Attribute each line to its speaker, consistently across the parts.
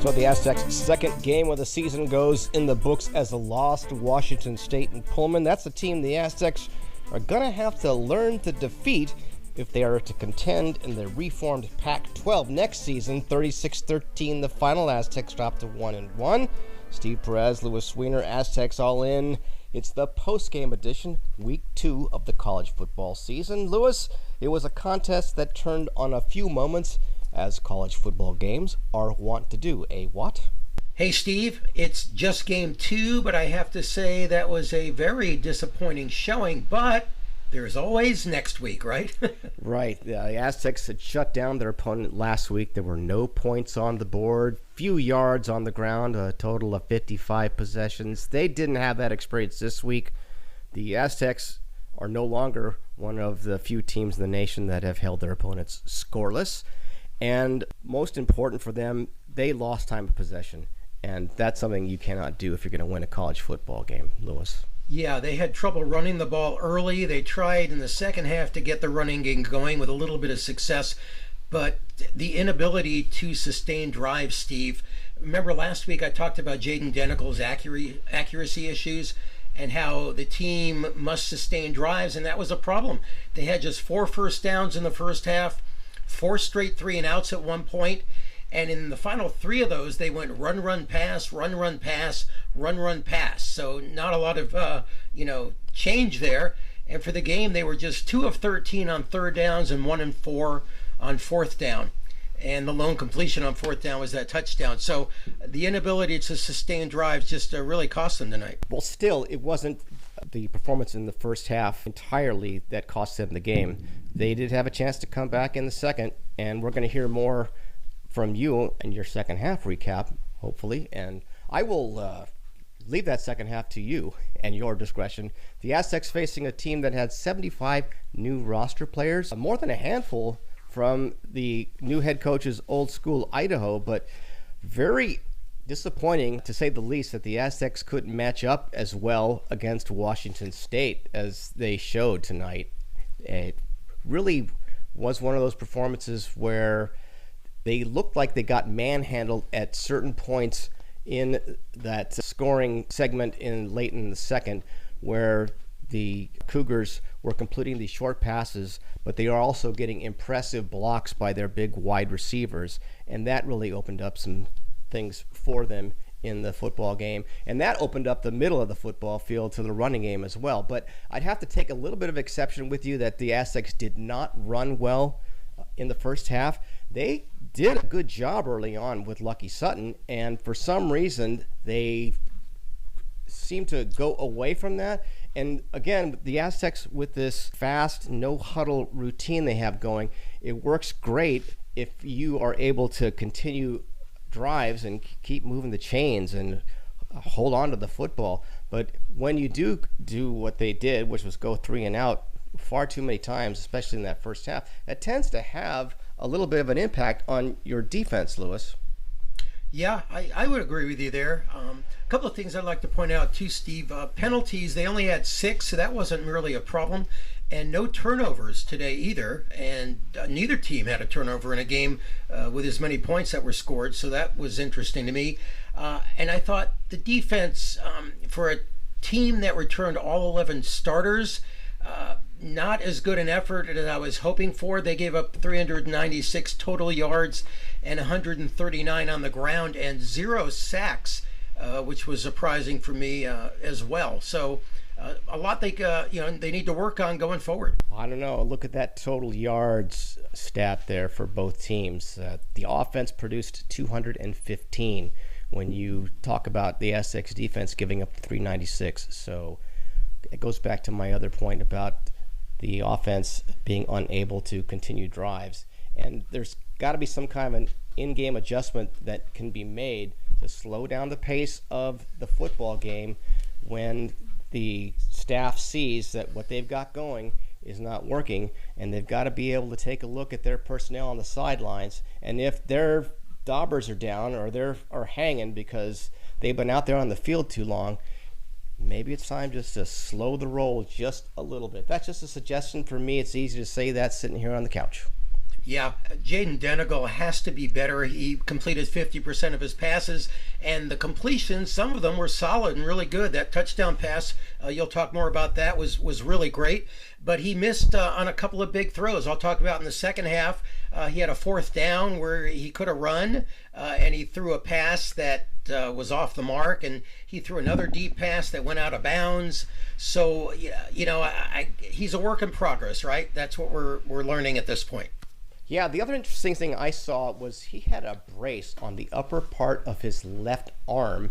Speaker 1: So the Aztecs' second game of the season goes in the books as a loss to Washington State and Pullman. That's a team the Aztecs are going to have to learn to defeat if they are to contend in the reformed Pac-12 next season. 36-13, the final. Aztecs dropped to 1-1. Steve Perez, Louis Weiner, Aztecs all in. It's the post-game edition, week 2 of the college football season. Louis, it was a contest that turned on a few moments, as college football games are wont to do. A what?
Speaker 2: Hey Steve, it's just game 2, but I have to say that was a very disappointing showing, but there's always next week, right?
Speaker 1: Right. The Aztecs had shut down their opponent last week. There were no points on the board, few yards on the ground, a total of 55 possessions. They didn't have that experience this week. The Aztecs are no longer one of the few teams in the nation that have held their opponents scoreless. And most important for them, they lost time of possession. And that's something you cannot do if you're going to win a college football game, Louis.
Speaker 2: Yeah, they had trouble running the ball early. They tried in the second half to get the running game going with a little bit of success. But the inability to sustain drives, Steve. Remember last week I talked about Jaden Denical's accuracy issues and how the team must sustain drives, and that was a problem. They had just 4 first downs in the first half. 4 straight 3-and-outs at one point, and in the final 3 of those, they went run, run, pass, run, run, pass, run, run, pass. So not a lot of change there. And for the game, they were just 2 of 13 on third downs and 1 and 4 on fourth down. And the lone completion on fourth down was that touchdown. So the inability to sustain drives just really cost them tonight.
Speaker 1: Well, still, it wasn't the performance in the first half entirely that cost them the game. They did have a chance to come back in the second, and we're going to hear more from you in your second half recap, hopefully. And I will leave that second half to you and your discretion. The Aztecs facing a team that had 75 new roster players, more than a handful from the new head coach's old school Idaho, but very disappointing, to say the least, that the Aztecs couldn't match up as well against Washington State as they showed tonight. It really was one of those performances where they looked like they got manhandled at certain points in that scoring segment late in the second, where the Cougars were completing these short passes, but they are also getting impressive blocks by their big wide receivers, and that really opened up some things for them in the football game, and that opened up the middle of the football field to the running game as well. But I'd have to take a little bit of exception with you that the Aztecs did not run well in the first half. They did a good job early on with Lucky Sutton, and for some reason they seem to go away from that. And again, the Aztecs, with this fast no huddle routine they have going, it works great if you are able to continue drives and keep moving the chains and hold on to the football. But when you do what they did, which was go 3 and out far too many times, especially in that first half, that tends to have a little bit of an impact on your defense, Louis.
Speaker 2: Yeah, I would agree with you there. A couple of things I'd like to point out too, Steve. Penalties, they only had 6, so that wasn't really a problem. And no turnovers today either. And neither team had a turnover in a game with as many points that were scored, so that was interesting to me. And I thought the defense, for a team that returned all 11 starters, not as good an effort as I was hoping for. They gave up 396 total yards and 139 on the ground and 0 sacks, which was surprising for me as well. So a lot they need to work on going forward.
Speaker 1: I don't know. Look at that total yards stat there for both teams. The offense produced 215 when you talk about the Aztecs defense giving up 396. So it goes back to my other point about the offense being unable to continue drives. And there's got to be some kind of an in-game adjustment that can be made to slow down the pace of the football game when the staff sees that what they've got going is not working, and they've got to be able to take a look at their personnel on the sidelines. And if their daubers are down or they are hanging because they've been out there on the field too long, maybe it's time just to slow the roll just a little bit. That's just a suggestion for me. It's easy to say that sitting here on the couch.
Speaker 2: Yeah, Jaden Denegal has to be better. He completed 50% of his passes, and the completions, some of them were solid and really good. That touchdown pass, you'll talk more about that, was really great. But he missed on a couple of big throws. I'll talk about in the second half. He had a fourth down where he could have run, and he threw a pass that was off the mark, and he threw another deep pass that went out of bounds. So, he's a work in progress, right? That's what we're learning at this point.
Speaker 1: Yeah, the other interesting thing I saw was he had a brace on the upper part of his left arm,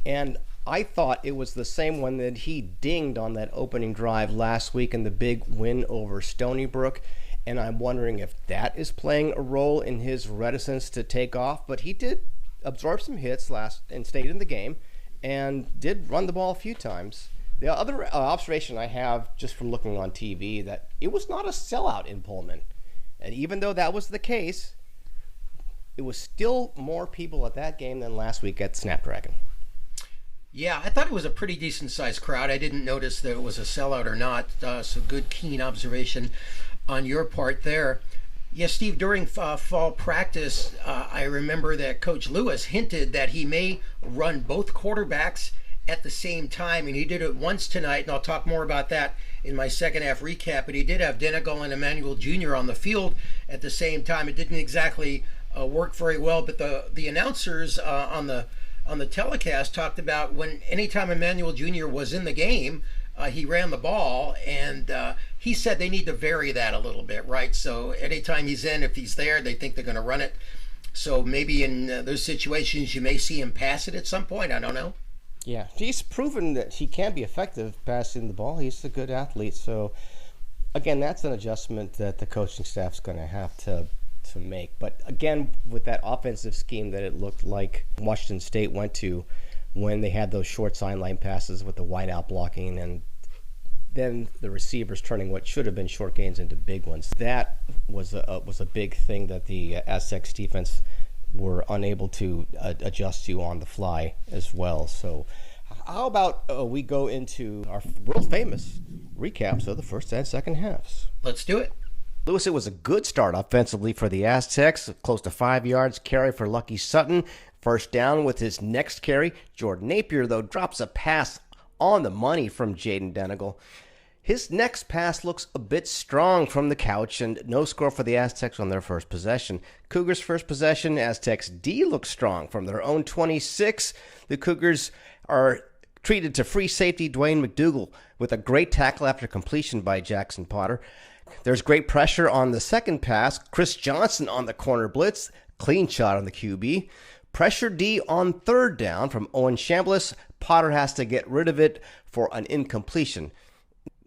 Speaker 1: and I thought it was the same one that he dinged on that opening drive last week in the big win over Stony Brook, and I'm wondering if that is playing a role in his reticence to take off. But he did absorb some hits and stayed in the game and did run the ball a few times. The other observation I have just from looking on TV, that it was not a sellout in Pullman. And even though that was the case, it was still more people at that game than last week at Snapdragon.
Speaker 2: Yeah, I thought it was a pretty decent-sized crowd. I didn't notice that it was a sellout or not, so good, keen observation on your part there. Yes, Steve, during fall practice, I remember that Coach Lewis hinted that he may run both quarterbacks at the same time, and he did it once tonight, and I'll talk more about that in my second half recap. But he did have Denegal and Emmanuel Jr. on the field at the same time. It didn't exactly work very well, but the announcers on the telecast talked about anytime Emmanuel Jr. was in the game, he ran the ball, and he said they need to vary that a little bit, right? So anytime he's in, if he's there, they think they're going to run it. So maybe in those situations, you may see him pass it at some point. I don't know.
Speaker 1: Yeah, he's proven that he can be effective passing the ball. He's a good athlete. So, again, that's an adjustment that the coaching staff's going to have to make. But, again, with that offensive scheme that it looked like Washington State went to when they had those short sideline passes with the wide out blocking and then the receivers turning what should have been short gains into big ones, that was a big thing that the Aztecs defense were unable to adjust to on the fly as well. So how about we go into our world famous recaps of the first and second halves?
Speaker 2: Let's do it.
Speaker 1: Louis, it was a good start offensively for the Aztecs. Close to 5 yards carry for Lucky Sutton. First down with his next carry. Jordan Napier, though, drops a pass on the money from Jaden Denegal. His next pass looks a bit strong from the couch, and no score for the Aztecs on their first possession. Cougars' first possession, Aztecs D looks strong from their own 26. The Cougars are treated to free safety Dwayne McDougal with a great tackle after completion by Jackson Potter. There's great pressure on the second pass. Chris Johnson on the corner blitz. Clean shot on the QB. Pressure D on third down from Owen Chambliss. Potter has to get rid of it for an incompletion.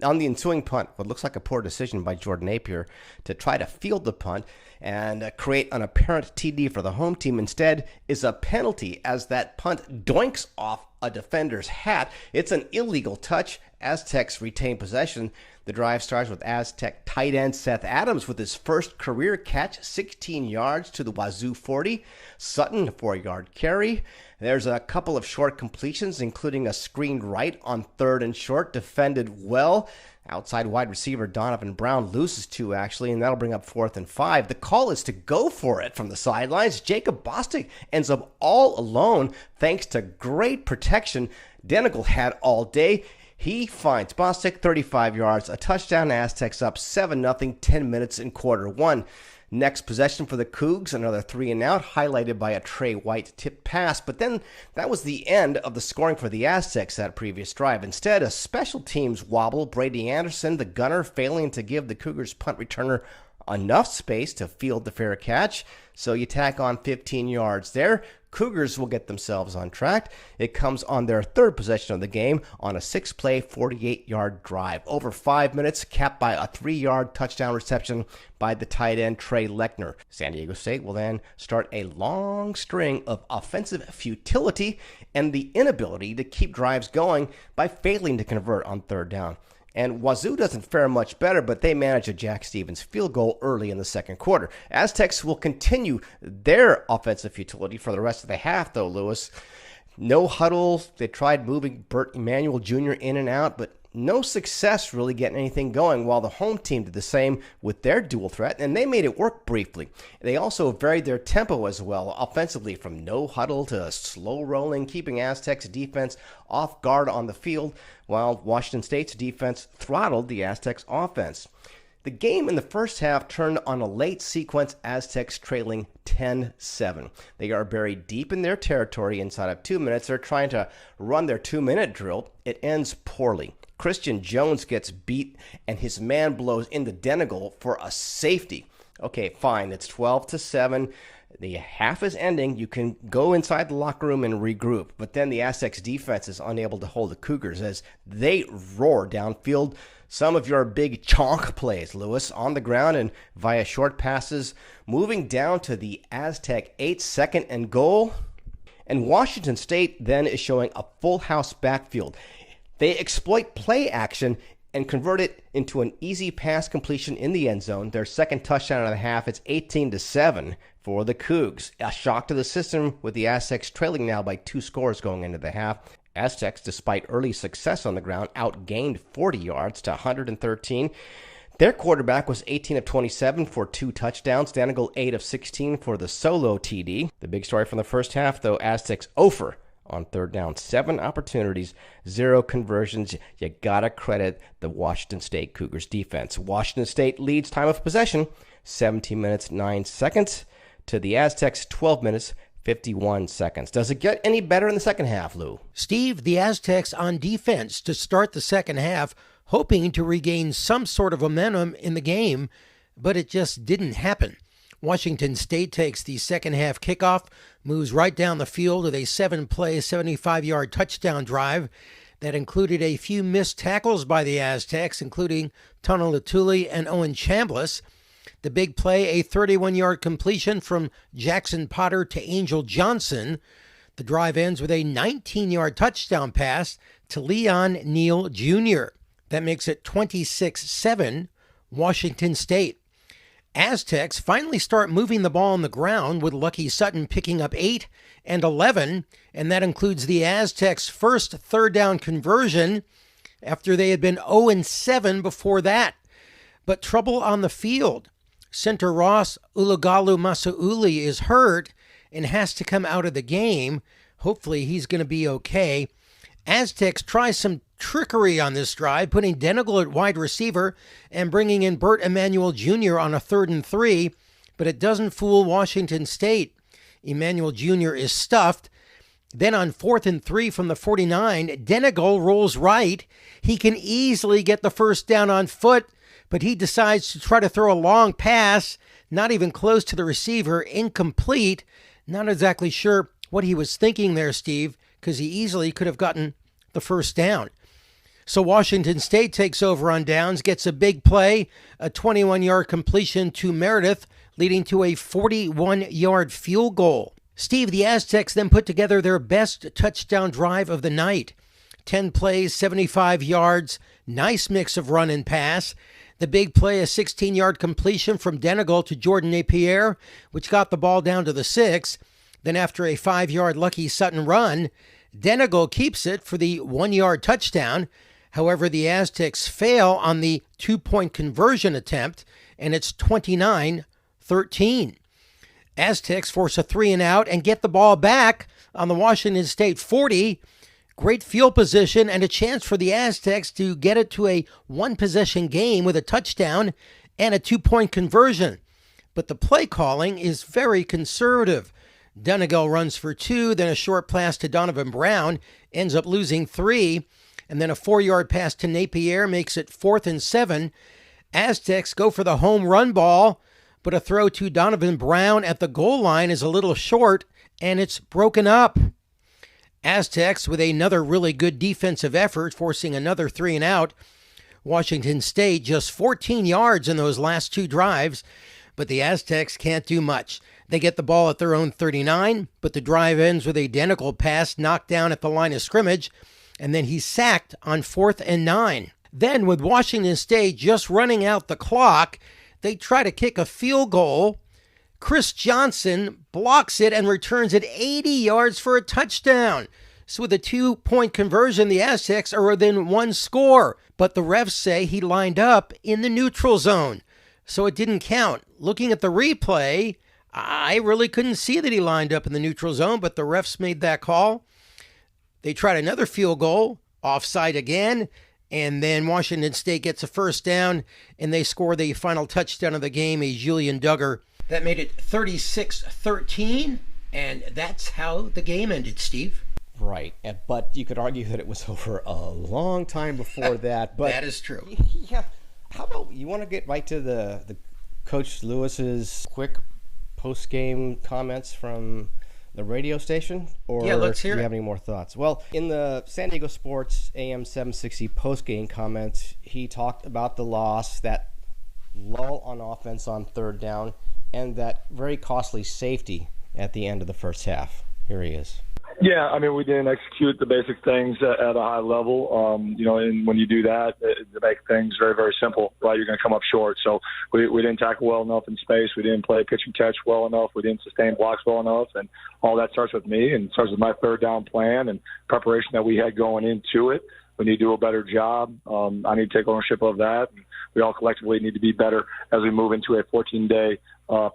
Speaker 1: On the ensuing punt, what looks like a poor decision by Jordan Napier to try to field the punt and create an apparent TD for the home team instead is a penalty as that punt doinks off a defender's hat. It's an illegal touch. Aztecs retain possession. The drive starts with Aztec tight end Seth Adams with his first career catch, 16 yards to the Wazoo 40. Sutton, a 4-yard carry. There's a couple of short completions, including a screened right on third and short, defended well. Outside wide receiver Donovan Brown loses 2, actually, and that'll bring up 4th and 5. The call is to go for it from the sidelines. Jacob Bostic ends up all alone thanks to great protection Denegal had all day. He finds Bostic 35 yards, a touchdown. Aztecs up 7-0, 10 minutes in quarter one. Next possession for the Cougs, another 3 and out, highlighted by a Trey White tip pass. But then that was the end of the scoring for the Aztecs that previous drive. Instead, a special teams wobble. Brady Anderson, the gunner, failing to give the Cougars punt returner enough space to field the fair catch. So you tack on 15 yards there. Cougars will get themselves on track. It comes on their third possession of the game on a 6-play, 48-yard drive. Over 5 minutes, capped by a 3-yard touchdown reception by the tight end Trey Lechner. San Diego State will then start a long string of offensive futility and the inability to keep drives going by failing to convert on third down. And Wazoo doesn't fare much better, but they manage a Jack Stevens field goal early in the second quarter. Aztecs will continue their offensive futility for the rest of the half, though, Lewis. No huddle. They tried moving Bert Emanuel Jr. in and out, but no success really getting anything going, while the home team did the same with their dual threat, and they made it work briefly. They also varied their tempo as well, offensively, from no huddle to slow rolling, keeping Aztecs defense off guard on the field, while Washington State's defense throttled the Aztecs offense. The game in the first half turned on a late sequence, Aztecs trailing 10-7. They are buried deep in their territory inside of 2 minutes. They're trying to run their 2-minute drill. It ends poorly. Christian Jones gets beat, and his man blows into Denegal for a safety. Okay, fine. It's 12-7. The half is ending. You can go inside the locker room and regroup. But then the Aztecs defense is unable to hold the Cougars as they roar downfield. Some of your big chonk plays, Lewis, on the ground and via short passes, moving down to the Aztec 8-second and goal. And Washington State then is showing a full house backfield. They exploit play action and convert it into an easy pass completion in the end zone. Their second touchdown of the half, it's 18-7 for the Cougs. A shock to the system with the Aztecs trailing now by 2 scores going into the half. Aztecs, despite early success on the ground, outgained 40 yards to 113. Their quarterback was 18 of 27 for 2 touchdowns. Denegal 8 of 16 for the solo TD. The big story from the first half, though, Aztecs 0 on third down, 7 opportunities, 0 conversions. You gotta credit the Washington State Cougars defense. Washington State leads time of possession, 17 minutes, 9 seconds, to the Aztecs, 12 minutes, 51 seconds. Does it get any better in the second half, Lou?
Speaker 2: Steve, the Aztecs on defense to start the second half, hoping to regain some sort of momentum in the game, but it just didn't happen. Washington State takes the second half kickoff, moves right down the field with a 7-play, 75-yard touchdown drive that included a few missed tackles by the Aztecs, including Tunnel Latuli and Owen Chambliss. The big play, a 31-yard completion from Jackson Potter to Angel Johnson. The drive ends with a 19-yard touchdown pass to Leon Neal Jr. That makes it 26-7, Washington State. Aztecs finally start moving the ball on the ground, with Lucky Sutton picking up 8 and 11, and that includes the Aztecs' first third down conversion after they had been 0-7 before that. But trouble on the field. Center Ross Ulagalu Masauli is hurt and has to come out of the game. Hopefully he's going to be okay. Aztecs try some trickery on this drive, putting Denegal at wide receiver and bringing in Bert Emanuel Jr. on a 3rd and 3, but it doesn't fool Washington State. Emanuel Jr. is stuffed. Then on 4th and 3 from the 49, Denegal rolls right. He can easily get the first down on foot, but he decides to try to throw a long pass, not even close to the receiver, incomplete. Not exactly sure what he was thinking there, Steve, because he easily could have gotten the first down. So Washington State takes over on downs, gets a big play, a 21-yard completion to Meredith, leading to a 41-yard field goal. Steve, the Aztecs then put together their best touchdown drive of the night. 10 plays, 75 yards, nice mix of run and pass. The big play, a 16-yard completion from Denegal to Jordan Napier, which got the ball down to the 6. Then after a 5-yard Lucky Sutton run, Denegal keeps it for the 1-yard touchdown. However, the Aztecs fail on the 2-point conversion attempt, and it's 29-13. Aztecs force a 3-and-out and get the ball back on the Washington State 40. Great field position and a chance for the Aztecs to get it to a 1-possession game with a touchdown and a 2-point conversion. But the play calling is very conservative. Denegal runs for 2, then a short pass to Donovan Brown, ends up losing 3, and then a 4-yard pass to Napier makes it 4th and 7. Aztecs go for the home run ball, but a throw to Donovan Brown at the goal line is a little short, and it's broken up. Aztecs with another really good defensive effort, forcing another 3-and-out. Washington State just 14 yards in those last 2 drives, but the Aztecs can't do much. They get the ball at their own 39, but the drive ends with a Denegal pass knocked down at the line of scrimmage, and then he's sacked on 4th and 9. Then, with Washington State just running out the clock, they try to kick a field goal. Chris Johnson blocks it and returns it 80 yards for a touchdown. So with a 2-point conversion, the Aztecs are within one score. But the refs say he lined up in the neutral zone, so it didn't count. Looking at the replay, I really couldn't see that he lined up in the neutral zone, but the refs made that call. They tried another field goal, offside again, and then Washington State gets a first down, and they score the final touchdown of the game, a Julian Duggar. That made it 36-13, and that's how the game ended, Steve.
Speaker 1: Right, but you could argue that it was over a long time before that. But
Speaker 2: that is true.
Speaker 1: Yeah. How about you want to get right to the Coach Lewis's quick post-game comments from the radio station? Or
Speaker 2: yeah, let's hear
Speaker 1: do you
Speaker 2: it.
Speaker 1: have any more thoughts? Well, in the San Diego Sports AM 760 post-game comments, he talked about the loss, that lull on offense on third down, and that very costly safety at the end of the first half. Here he is.
Speaker 3: Yeah, I mean, we didn't execute the basic things at a high level. And when you do that, it makes things very, very simple, right? You're going to come up short. So we didn't tackle well enough in space. We didn't play pitch and catch well enough. We didn't sustain blocks well enough. And all that starts with me and starts with my third down plan and preparation that we had going into it. We need to do a better job. I need to take ownership of that. And we all collectively need to be better as we move into a 14-day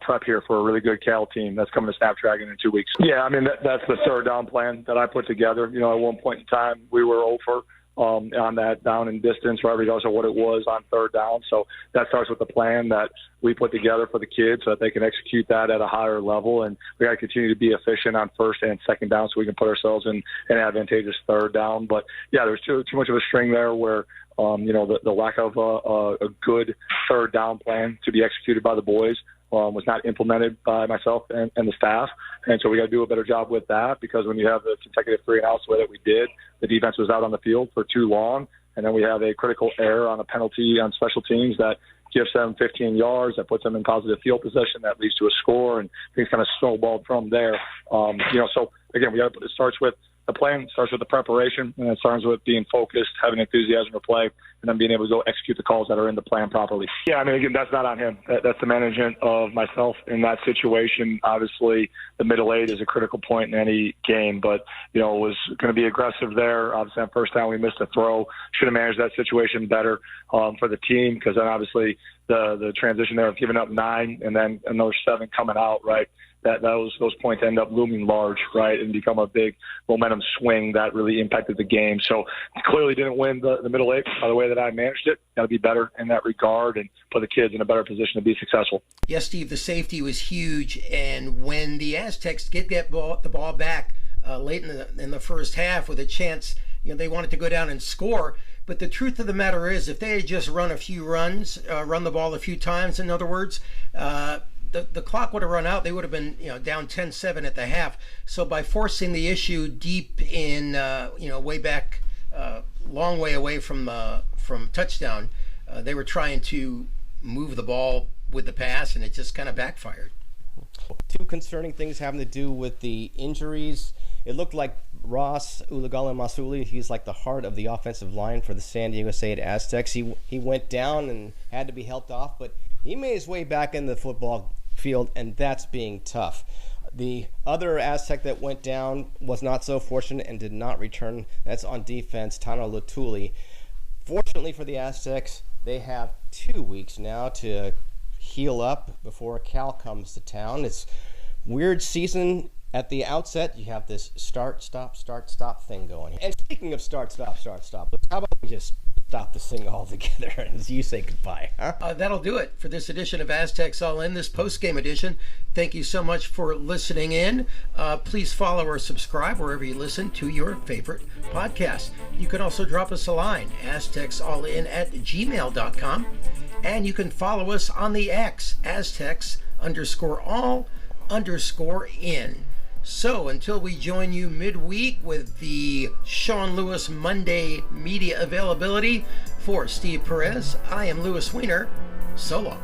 Speaker 3: prep here for a really good Cal team that's coming to Snapdragon in 2 weeks. Yeah, I mean, that's the third down plan that I put together. You know, at one point in time, we were over on that down and distance, right, regardless of what it was on third down. So that starts with the plan that we put together for the kids so that they can execute that at a higher level. And we got to continue to be efficient on first and second down so we can put ourselves in an advantageous third down. But, yeah, there's too much of a string there where, the lack of a good third down plan to be executed by the boys was not implemented by myself and the staff. And so we got to do a better job with that, because when you have the consecutive 3 and outs the way that we did, the defense was out on the field for too long. And then we have a critical error on a penalty on special teams that gives them 15 yards, that puts them in positive field position, that leads to a score, and things kind of snowballed from there. So again, it starts with the plan, starts with the preparation, and it starts with being focused, having enthusiasm to play, and then being able to go execute the calls that are in the plan properly. Yeah, I mean, again, that's not on him. That's the management of myself in that situation. Obviously, the middle eight is a critical point in any game, but, it was going to be aggressive there. Obviously, on first down, we missed a throw. Should have managed that situation better for the team, because then obviously the transition there of giving up 9 and then another 7 coming out, right? That those points end up looming large, right, and become a big momentum swing that really impacted the game. So clearly didn't win the middle eight by the way that I managed it. Got to be better in that regard and put the kids in a better position to be successful.
Speaker 2: Yes, Steve, the safety was huge, and when the Aztecs get the ball back late in the first half with a chance, they wanted to go down and score. But the truth of the matter is, if they had just run a few runs, run the ball a few times, in other words, the clock would have run out. They would have been down 10-7 at the half. So by forcing the issue deep in way back, long way away from touchdown, they were trying to move the ball with the pass, and it just kind of backfired.
Speaker 1: 2 concerning things having to do with the injuries. It looked like Ross Ulagala-Masuli, he's like the heart of the offensive line for the San Diego State Aztecs. He went down and had to be helped off, but he made his way back in the football field, and that's being tough. The other Aztec that went down was not so fortunate and did not return. That's on defense, Tano Latuli. Fortunately for the Aztecs, they have 2 weeks now to heal up before Cal comes to town. It's weird season at the outset. You have this start, stop thing going. And speaking of start, stop, how about we just stop this thing altogether and you say goodbye, huh?
Speaker 2: That'll do it for this edition of Aztecs All In, this post-game edition. Thank you so much for listening in. Please follow or subscribe wherever you listen to your favorite podcast. You can also drop us a line, aztecsallin@gmail.com. And you can follow us on the X, Aztecs_all_in. So until we join you midweek with the Sean Lewis Monday media availability, for Steve Perez, I am Louis Weiner. So long.